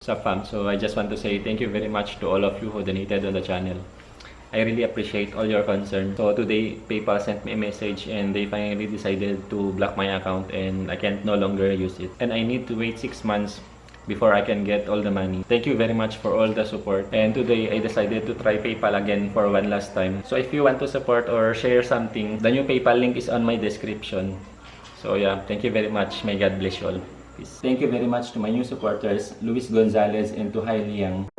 Sa fam. So I just want to say thank you very much to all of you who donated on the channel. I really appreciate all your concern. So today, PayPal sent me a message and they finally decided to block my account and I can't no longer use it. And I need to wait 6 months before I can get all the money. Thank you very much for all the support. And today, I decided to try PayPal again for one last time. So if you want to support or share something, the new PayPal link is on my description. So yeah, thank you very much. May God bless you all. Peace. Thank you very much to my new supporters, Luis Gonzalez and to Hai Liang.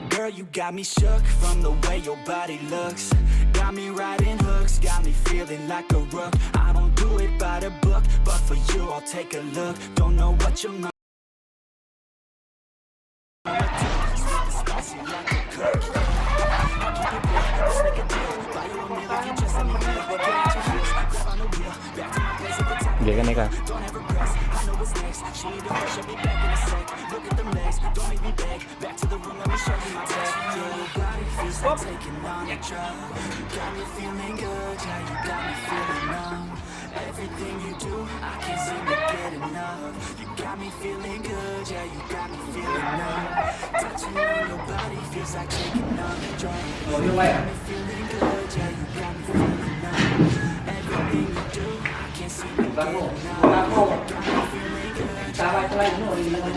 Girl, you got me shook from the way your body looks. Got me riding hooks, got me feeling like a rook. I don't do it by the book, but for you I'll take a look. Don't know what you're not. Gaya ka. Everything you do, I can't seem to get enough. You got me feeling good, yeah, you got me feeling numb. Touching on your body feels like taking on a drug. You got me feeling good, yeah, you got me feeling numb. Everything you do, I can't seem to get enough. You got me feeling good,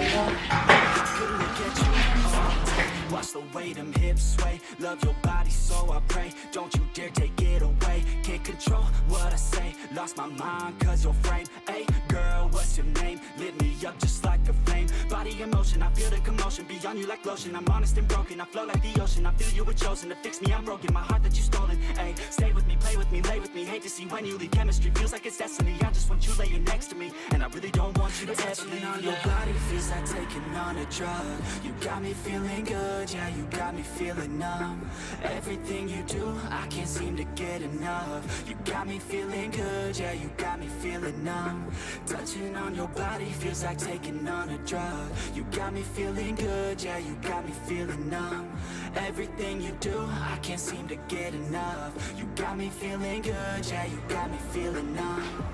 watch the way them hips sway. Love your body, so I pray. Don't you dare take it away. Can't control what I say. Lost my mind cause your frame. Hey girl, what's your name? Lit me up just like a flame. Body in motion, I feel the commotion. Beyond you like lotion, I'm honest and broken. I flow like the ocean, I feel you were chosen. To fix me, I'm broken, my heart that you stolen. Hey, stay with me, play with me, lay with me. Hate to see when you leave, chemistry feels like it's destiny. I just want you laying next to me, and I really don't want you to ever leave. On your body feels like taking on a drug. You got me feeling good, yeah, you got me feeling numb. Everything you do, I can't seem to get enough. You got me feeling good, yeah, you got me feeling numb. Touching on your body feels like taking on a drug. You got me feeling good, yeah, you got me feeling numb. Everything you do, I can't seem to get enough. You got me feeling good, yeah, you got me feeling numb.